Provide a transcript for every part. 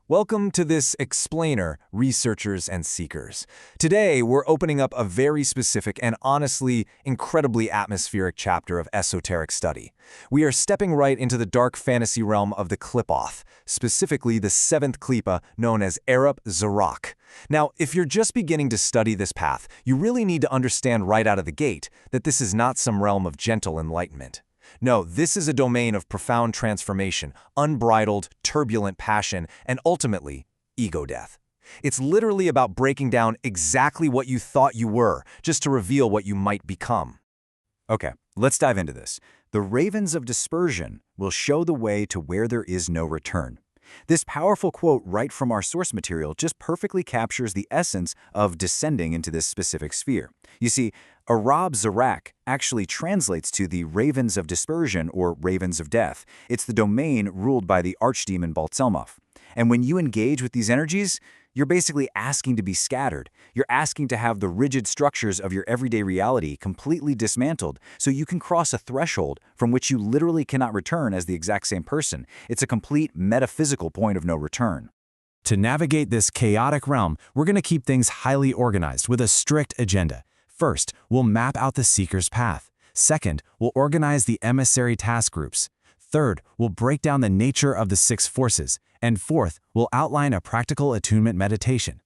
Welcome to this explainer, researchers and seekers. Today, we're opening up a very specific and honestly incredibly atmospheric chapter of esoteric study. We are stepping right into the dark fantasy realm of the Qliphoth, specifically the seventh Qliphah known as A'arab Zaraq. Now, if you're just beginning to study this path, you really need to understand right out of the gate that this is not some realm of gentle enlightenment. No, this is a domain of profound transformation, unbridled, turbulent passion, and ultimately, ego death. It's literally about breaking down exactly what you thought you were, just to reveal what you might become. Okay, let's dive into this. The ravens of dispersion will show the way to where there is no return. This powerful quote right from our source material just perfectly captures the essence of descending into this specific sphere. You see, A'arab Zaraq actually translates to the ravens of dispersion or ravens of death. It's the domain ruled by the archdemon Baal Tzelmoth. And when you engage with these energies, you're basically asking to be scattered. You're asking to have the rigid structures of your everyday reality completely dismantled so you can cross a threshold from which you literally cannot return as the exact same person. It's a complete metaphysical point of no return. To navigate this chaotic realm, we're going to keep things highly organized with a strict agenda. First, we'll map out the seeker's path. Second, we'll organize the emissary task groups. Third, we'll break down the nature of the six forces. And fourth, we'll outline a practical attunement meditation.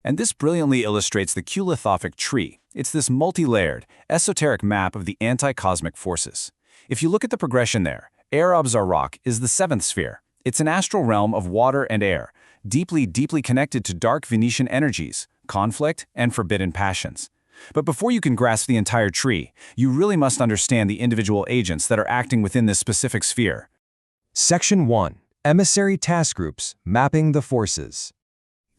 And this brilliantly illustrates the Qliphothic tree. It's this multi-layered, esoteric map of the anti-cosmic forces. If you look at the progression there, A'arab Zaraq is the seventh sphere. It's an astral realm of water and air, deeply connected to dark Venetian energies, conflict, and forbidden passions. But before you can grasp the entire tree, you really must understand the individual agents that are acting within this specific sphere. Section 1. Emissary Task Groups, Mapping the Forces.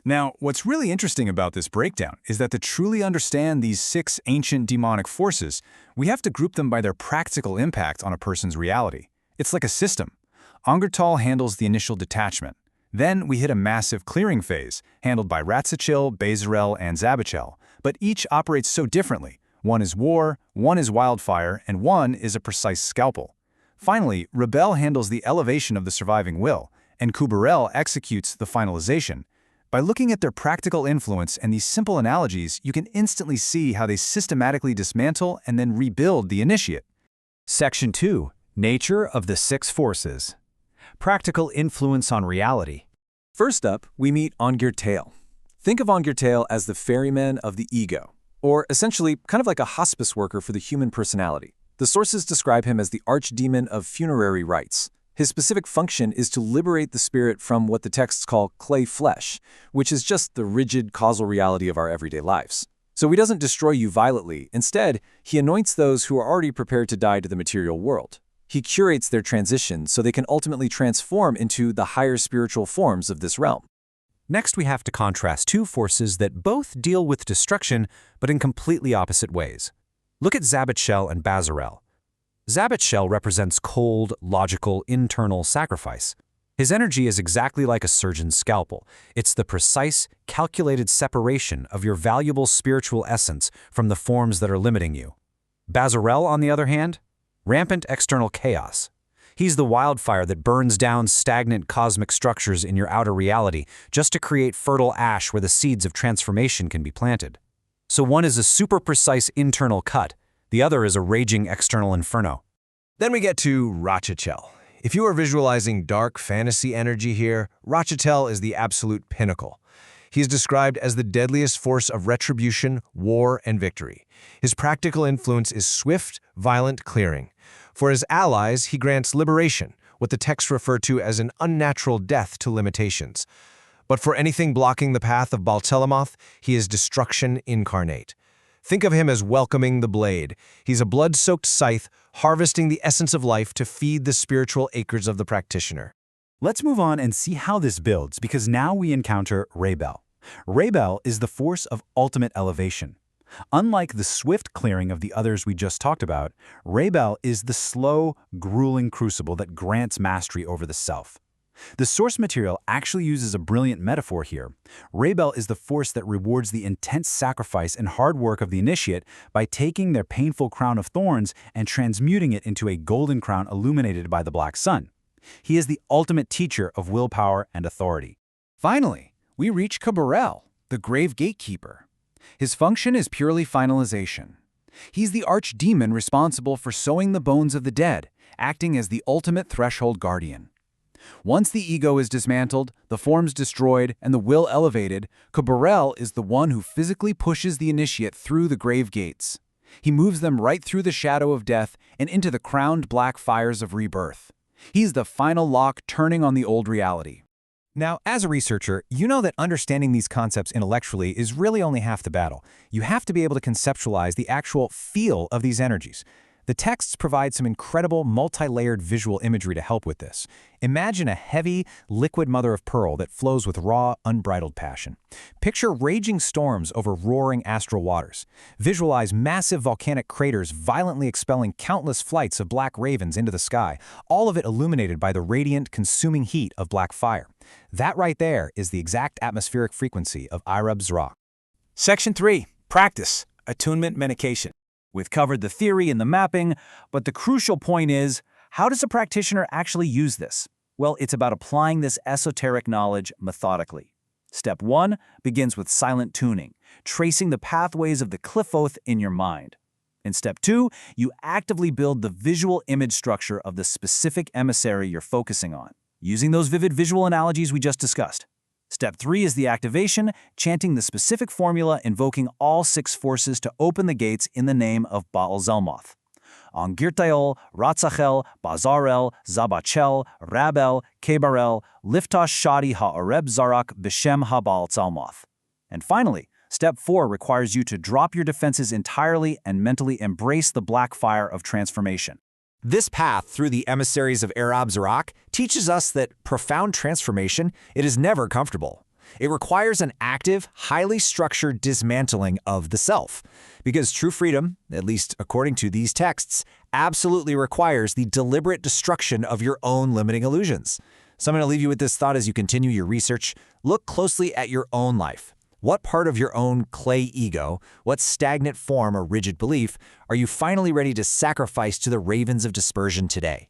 Now, what's really interesting about this breakdown is that to truly understand these six ancient demonic forces, we have to group them by their practical impact on a person's reality. It's like a system. Angertal handles the initial detachment. Then we hit a massive clearing phase, handled by Ratzichil, Bezerel, and Zabichel. But each operates so differently. One is war, one is wildfire, and one is a precise scalpel. Finally, Rebel handles the elevation of the surviving will, and Kubarel executes the finalization. By looking at their practical influence and these simple analogies, you can instantly see how they systematically dismantle and then rebuild the initiate. Section 2. Nature of the six forces. Practical influence on reality. First up, we meet Angirtail. Think of Angirtail as the ferryman of the ego, or essentially kind of like a hospice worker for the human personality. The sources describe him as the archdemon of funerary rites. His specific function is to liberate the spirit from what the texts call clay flesh, which is just the rigid causal reality of our everyday lives. So he doesn't destroy you violently. Instead, he anoints those who are already prepared to die to the material world. He curates their transition so they can ultimately transform into the higher spiritual forms of this realm. Next, we have to contrast two forces that both deal with destruction, but in completely opposite ways. Look at Zabichel and Bezerel. Zabichel represents cold, logical, internal sacrifice. His energy is exactly like a surgeon's scalpel. It's the precise, calculated separation of your valuable spiritual essence from the forms that are limiting you. Bezerel, on the other hand, rampant external chaos. He's the wildfire that burns down stagnant cosmic structures in your outer reality just to create fertile ash where the seeds of transformation can be planted. So one is a super precise internal cut, the other is a raging external inferno. Then we get to Ratzichel. If you are visualizing dark fantasy energy here, Ratzichel is the absolute pinnacle. He is described as the deadliest force of retribution, war, and victory. His practical influence is swift, violent clearing. For his allies, he grants liberation, what the texts refer to as an unnatural death to limitations. But for anything blocking the path of Baal Tzelmoth, he is destruction incarnate. Think of him as welcoming the blade. He's a blood-soaked scythe, harvesting the essence of life to feed the spiritual acres of the practitioner. Let's move on and see how this builds, because now we encounter Rebel. Rebel is the force of ultimate elevation. Unlike the swift clearing of the others we just talked about, Rebel is the slow, grueling crucible that grants mastery over the self. The source material actually uses a brilliant metaphor here. Rebel is the force that rewards the intense sacrifice and hard work of the initiate by taking their painful crown of thorns and transmuting it into a golden crown illuminated by the black sun. He is the ultimate teacher of willpower and authority. Finally, we reach Kabbalah, the grave gatekeeper. His function is purely finalization. He's the archdemon responsible for sowing the bones of the dead, acting as the ultimate threshold guardian. Once the ego is dismantled, the forms destroyed, and the will elevated, Kabbalah is the one who physically pushes the initiate through the grave gates. He moves them right through the shadow of death and into the crowned black fires of rebirth. He's the final lock turning on the old reality. Now, as a researcher, you know that understanding these concepts intellectually is really only half the battle. You have to be able to conceptualize the actual feel of these energies. The texts provide some incredible multi-layered visual imagery to help with this. Imagine a heavy, liquid mother of pearl that flows with raw, unbridled passion. Picture raging storms over roaring astral waters. Visualize massive volcanic craters violently expelling countless flights of black ravens into the sky, all of it illuminated by the radiant, consuming heat of black fire. That right there is the exact atmospheric frequency of A'arab Zaraq. Section 3. Practice. Attunement medication. We've covered the theory and the mapping, but the crucial point is, how does a practitioner actually use this? Well, it's about applying this esoteric knowledge methodically. Step 1 begins with silent tuning, tracing the pathways of the Qliphoth in your mind. In Step 2, you actively build the visual image structure of the specific emissary you're focusing on, using those vivid visual analogies we just discussed. Step 3 is the activation, chanting the specific formula invoking all 6 forces to open the gates in the name of Baal Tzelmoth. Angirtael, Ratzachel, Bazarel, Zabachel, Rabel, Kebarel, Liftash Shadi Ha'arab Zaraq B'Shem Baal Tzelmoth. And finally, Step 4 requires you to drop your defenses entirely and mentally embrace the black fire of transformation. This path through the Emissaries of A'arab Zaraq teaches us that profound transformation, it is never comfortable. It requires an active, highly structured dismantling of the self. Because true freedom, at least according to these texts, absolutely requires the deliberate destruction of your own limiting illusions. So I'm going to leave you with this thought as you continue your research. Look closely at your own life. What part of your own clay ego, what stagnant form or rigid belief, are you finally ready to sacrifice to the ravens of dispersion today?